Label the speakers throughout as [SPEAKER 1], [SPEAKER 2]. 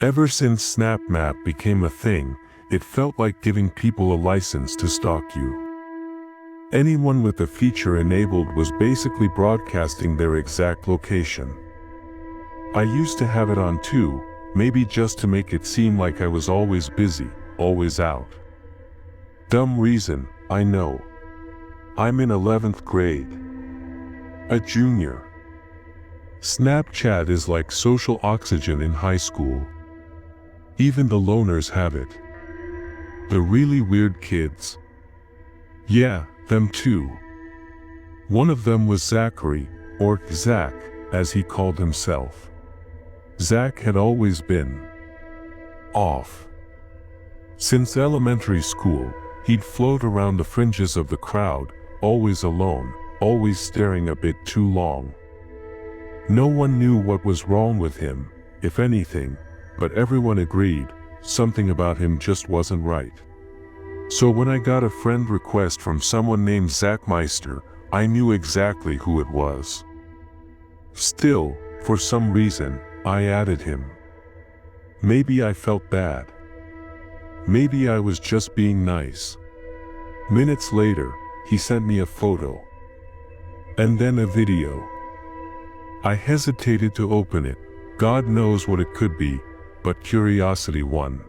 [SPEAKER 1] Ever since SnapMap became a thing, it felt like giving people a license to stalk you. Anyone with the feature enabled was basically broadcasting their exact location. I used to have it on too, maybe just to make it seem like I was always busy, always out. Dumb reason, I know. I'm in 11th grade. A junior. Snapchat is like social oxygen in high school. Even the loners have it. The really weird kids. Yeah, them too. One of them was Zachary, or Zach, as he called himself. Zach had always been off. Since elementary school, he'd float around the fringes of the crowd, always alone, always staring a bit too long. No one knew what was wrong with him, if anything, but everyone agreed, something about him just wasn't right. So when I got a friend request from someone named Zach Meister, I knew exactly who it was. Still, for some reason, I added him. Maybe I felt bad. Maybe I was just being nice. Minutes later, he sent me a photo. And then a video. I hesitated to open it. God knows what it could be, but curiosity won.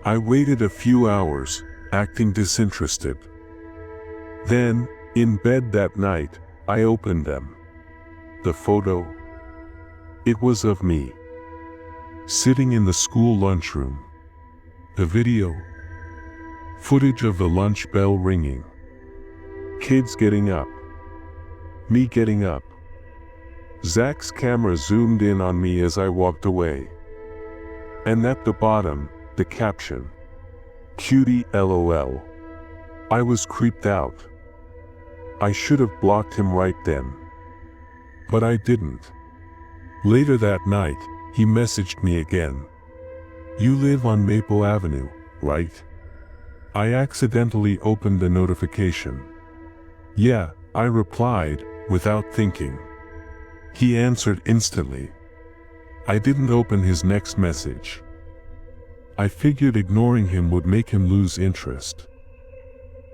[SPEAKER 1] I waited a few hours, acting disinterested. Then, in bed that night, I opened them. The photo. It was of me. Sitting in the school lunchroom. The video. Footage of the lunch bell ringing. Kids getting up. Me getting up. Zach's camera zoomed in on me as I walked away. And at the bottom, the caption. Cutie LOL. I was creeped out. I should have blocked him right then. But I didn't. Later that night, he messaged me again. You live on Maple Avenue, right? I accidentally opened the notification. Yeah, I replied, without thinking. He answered instantly. I didn't open his next message. I figured ignoring him would make him lose interest.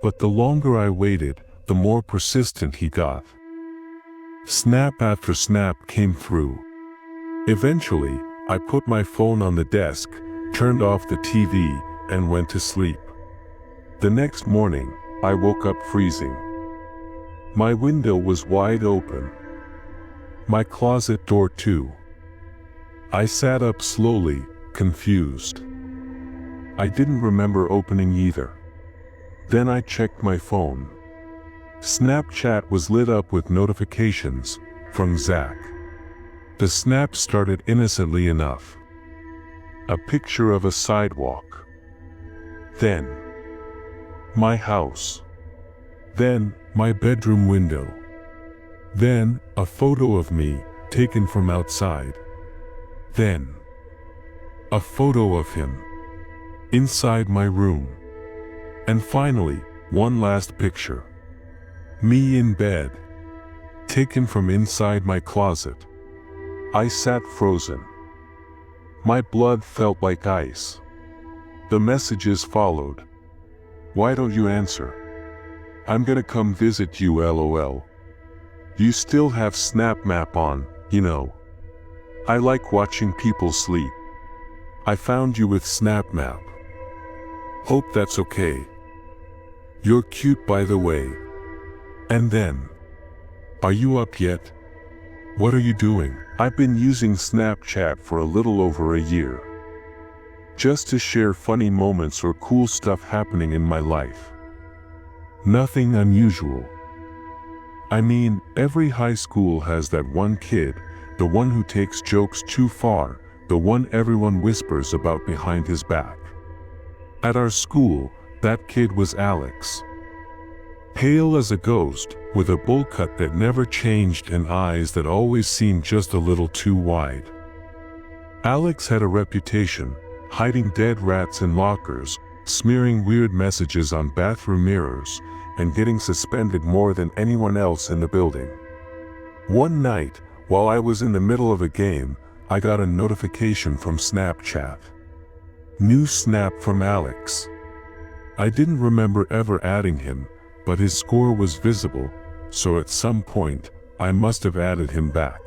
[SPEAKER 1] But the longer I waited, the more persistent he got. Snap after snap came through. Eventually, I put my phone on the desk, turned off the TV, and went to sleep. The next morning, I woke up freezing. My window was wide open. My closet door too. I sat up slowly, confused. I didn't remember opening either. Then I checked my phone. Snapchat was lit up with notifications from Zach. The snap started innocently enough. A picture of a sidewalk. Then, my house. Then, my bedroom window. Then, a photo of me, taken from outside. Then, a photo of him, inside my room. And finally, one last picture. Me in bed, taken from inside my closet. I sat frozen. My blood felt like ice. The messages followed. Why don't you answer? I'm gonna come visit you LOL. You still have SnapMap on, you know. I like watching people sleep. I found you with SnapMap. Hope that's okay. You're cute by the way. And then, are you up yet? What are you doing? I've been using Snapchat for a little over a year. Just to share funny moments or cool stuff happening in my life. Nothing unusual. I mean, every high school has that one kid, the one who takes jokes too far, the one everyone whispers about behind his back. At our school, that kid was Alex. Pale as a ghost, with a bowl cut that never changed and eyes that always seemed just a little too wide. Alex had a reputation, hiding dead rats in lockers, smearing weird messages on bathroom mirrors, and getting suspended more than anyone else in the building. One night, while I was in the middle of a game, I got a notification from Snapchat. New snap from Alex. I didn't remember ever adding him, but his score was visible, so at some point, I must have added him back.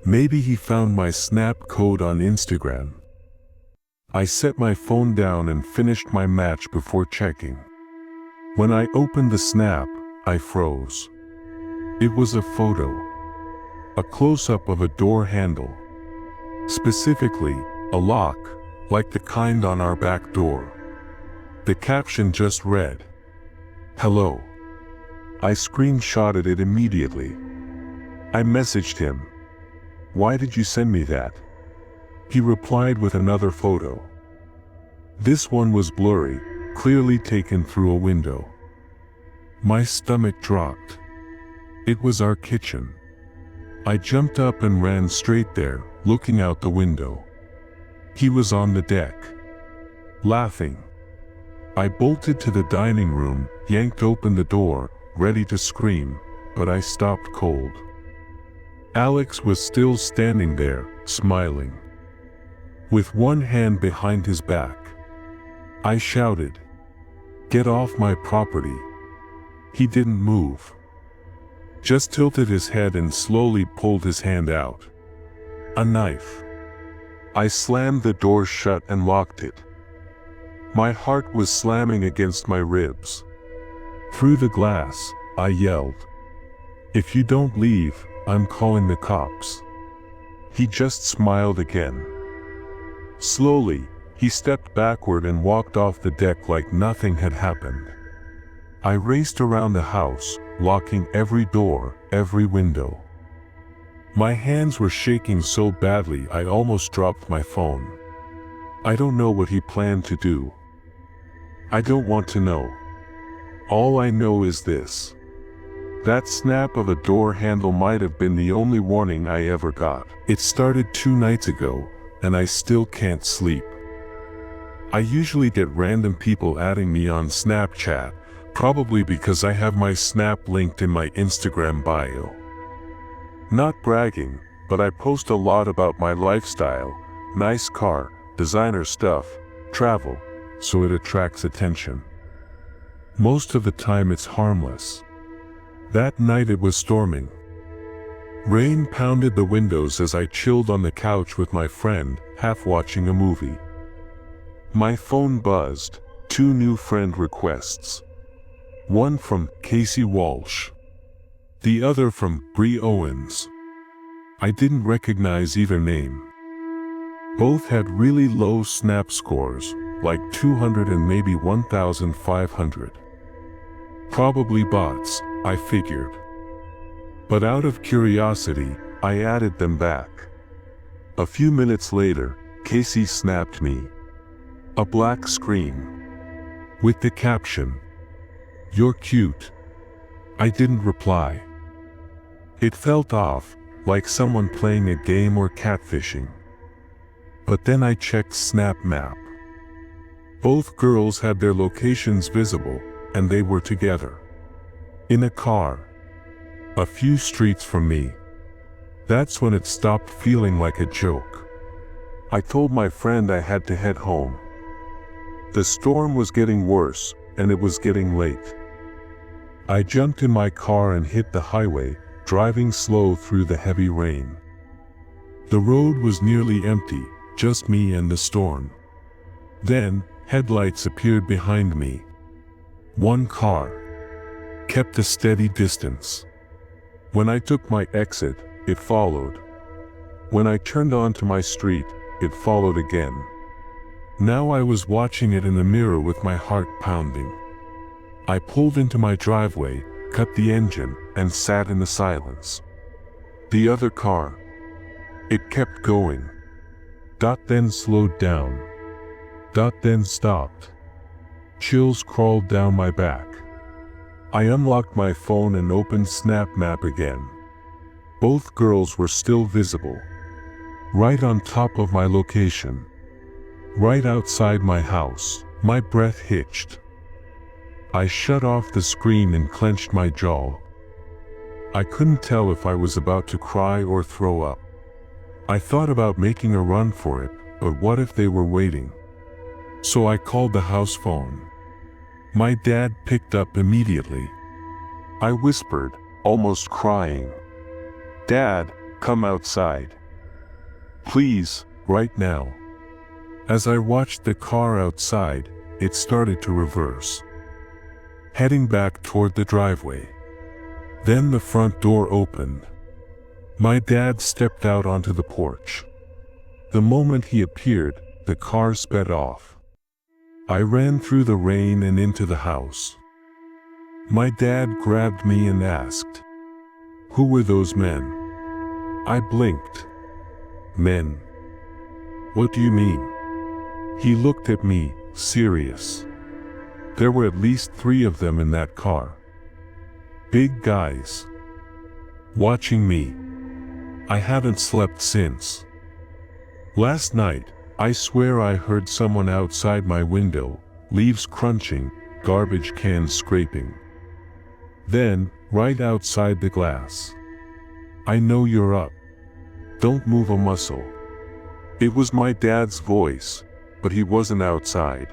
[SPEAKER 1] Maybe he found my snap code on Instagram. I set my phone down and finished my match before checking. When I opened the snap, I froze. It was a photo. A close-up of a door handle. Specifically, a lock, like the kind on our back door. The caption just read, "Hello." I screenshotted it immediately. I messaged him, "Why did you send me that?" He replied with another photo. This one was blurry, clearly taken through a window. My stomach dropped. It was our kitchen. I jumped up and ran straight there, looking out the window. He was on the deck, laughing. I bolted to the dining room, yanked open the door, ready to scream, but I stopped cold. Alex was still standing there, smiling, with one hand behind his back. I shouted, "Get off my property." He didn't move. Just tilted his head and slowly pulled his hand out. A knife. I slammed the door shut and locked it. My heart was slamming against my ribs. Through the glass, I yelled, "If you don't leave, I'm calling the cops." He just smiled again. Slowly, he stepped backward and walked off the deck like nothing had happened. I raced around the house, locking every door, every window. My hands were shaking so badly I almost dropped my phone. I don't know what he planned to do. I don't want to know. All I know is this. That snap of a door handle might have been the only warning I ever got. It started 2 nights ago, and I still can't sleep. I usually get random people adding me on Snapchat, probably because I have my Snap linked in my Instagram bio. Not bragging, but I post a lot about my lifestyle, nice car, designer stuff, travel, so it attracts attention. Most of the time it's harmless. That night it was storming. Rain pounded the windows as I chilled on the couch with my friend, half watching a movie. My phone buzzed, 2 new friend requests. One from Casey Walsh. The other from Bree Owens. I didn't recognize either name. Both had really low Snap scores, like 200 and maybe 1,500. Probably bots, I figured. But out of curiosity, I added them back. A few minutes later, Casey snapped me. A black screen. With the caption, "You're cute." I didn't reply. It felt off, like someone playing a game or catfishing. But then I checked Snap Map. Both girls had their locations visible, and they were together. In a car. A few streets from me. That's when it stopped feeling like a joke. I told my friend I had to head home. The storm was getting worse, and it was getting late. I jumped in my car and hit the highway, driving slow through the heavy rain. The road was nearly empty, just me and the storm. Then, headlights appeared behind me. One car. Kept a steady distance. When I took my exit, it followed. When I turned onto my street, it followed again. Now I was watching it in the mirror with my heart pounding. I pulled into my driveway, cut the engine, and sat in the silence. The other car. It kept going. Then slowed down. Then stopped. Chills crawled down my back. I unlocked my phone and opened Snap Map again. Both girls were still visible. Right on top of my location. Right outside my house. My breath hitched. I shut off the screen and clenched my jaw. I couldn't tell if I was about to cry or throw up. I thought about making a run for it, but what if they were waiting? So I called the house phone. My dad picked up immediately. I whispered, almost crying, "Dad, come outside. Please, right now." As I watched the car outside, it started to reverse, heading back toward the driveway. Then the front door opened. My dad stepped out onto the porch. The moment he appeared, the car sped off. I ran through the rain and into the house. My dad grabbed me and asked, "Who were those men?" I blinked. "Men? What do you mean?" He looked at me, serious. There were at least 3 of them in that car. Big guys. Watching me. I haven't slept since. Last night, I swear I heard someone outside my window, leaves crunching, garbage cans scraping. Then, right outside the glass. "I know you're up. Don't move a muscle." It was my dad's voice, but he wasn't outside.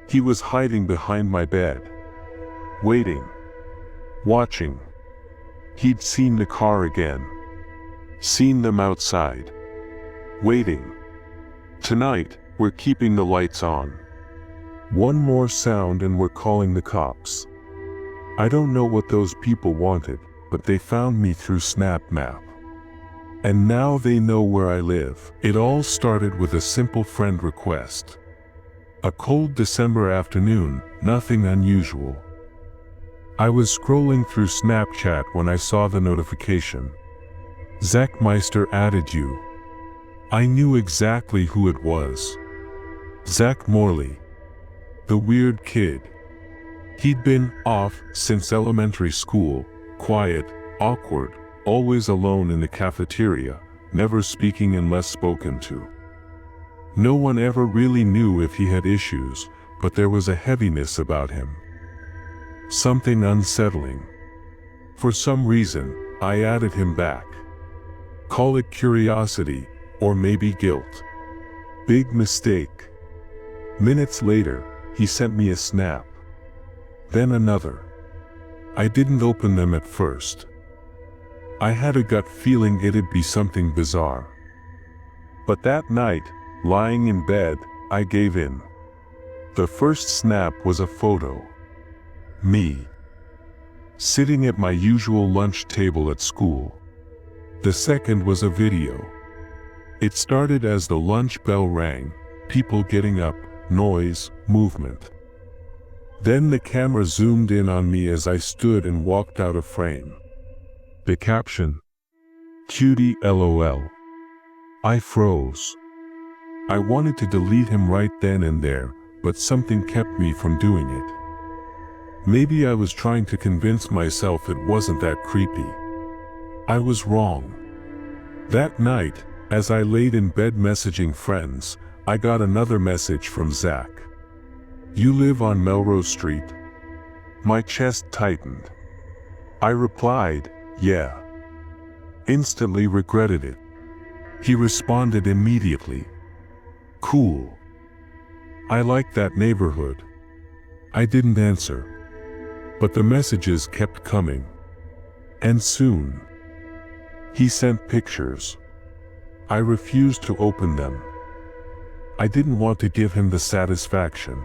[SPEAKER 1] He was hiding behind my bed. Waiting. Watching. He'd seen the car again. Seen them outside. Waiting. Tonight, we're keeping the lights on. One more sound and we're calling the cops. I don't know what those people wanted, but they found me through Snap Map. And now they know where I live. It all started with a simple friend request. A cold December afternoon, nothing unusual. I was scrolling through Snapchat when I saw the notification. "Zach Meister added you." I knew exactly who it was. Zach Morley. The weird kid. He'd been off since elementary school, quiet, awkward, always alone in the cafeteria, never speaking unless spoken to. No one ever really knew if he had issues, but there was a heaviness about him. Something unsettling. For some reason, I added him back. Call it curiosity, or maybe guilt. Big mistake. Minutes later, he sent me a snap. Then another. I didn't open them at first. I had a gut feeling it'd be something bizarre. But that night, lying in bed, I gave in. The first snap was a photo. Me. Sitting at my usual lunch table at school. The second was a video. It started as the lunch bell rang, people getting up, noise, movement. Then the camera zoomed in on me as I stood and walked out of frame. The caption, "Cutie LOL." I froze. I wanted to delete him right then and there, but something kept me from doing it. Maybe I was trying to convince myself it wasn't that creepy. I was wrong. That night, as I laid in bed messaging friends, I got another message from Zach. "You live on Melrose Street?" My chest tightened. I replied, "Yeah." Instantly regretted it. He responded immediately. "Cool. I like that neighborhood." I didn't answer. But the messages kept coming. And soon, he sent pictures. I refused to open them. I didn't want to give him the satisfaction.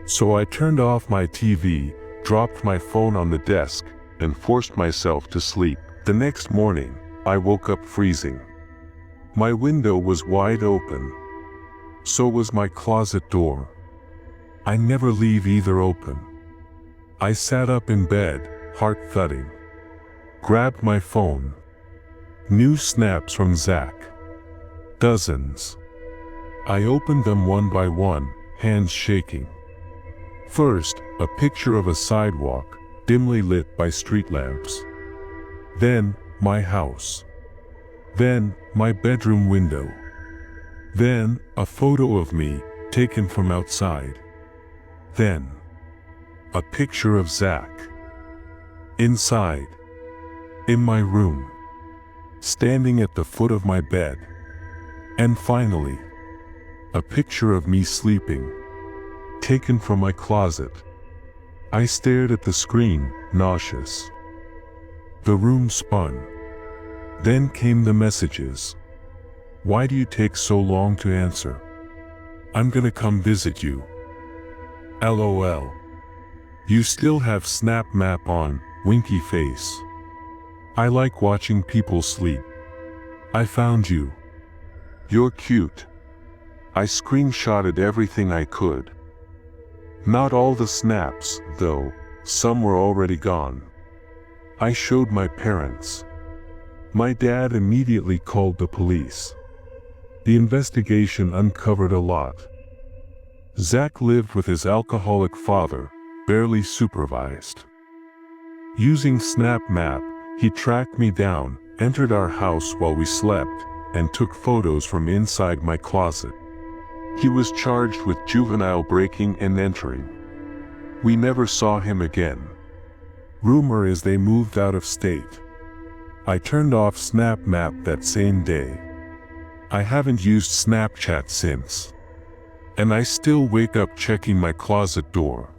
[SPEAKER 1] So I turned off my TV, dropped my phone on the desk, and forced myself to sleep. The next morning, I woke up freezing. My window was wide open. So was my closet door. I never leave either open. I sat up in bed, heart thudding. Grabbed my phone. New snaps from Zach. Dozens. I opened them one by one, hands shaking. First, a picture of a sidewalk, dimly lit by street lamps. Then, my house. Then, my bedroom window. Then, a photo of me, taken from outside. Then, a picture of Zach. Inside. In my room. standing at the foot of my bed. And finally, a picture of me sleeping, taken from my closet. I stared at the screen, nauseous. The room spun. Then came the messages. Why do you take so long to answer? I'm gonna come visit you. LOL. You still have Snap Map on, winky face. I like watching people sleep. I found you. You're cute. I screenshotted everything I could. Not all the snaps, though, some were already gone. I showed my parents. My dad immediately called the police. The investigation uncovered a lot. Zach lived with his alcoholic father, barely supervised. Using Snap Map, he tracked me down, entered our house while we slept, and took photos from inside my closet. He was charged with juvenile breaking and entering. We never saw him again. Rumor is they moved out of state. I turned off Snap Map that same day. I haven't used Snapchat since. And I still wake up checking my closet door.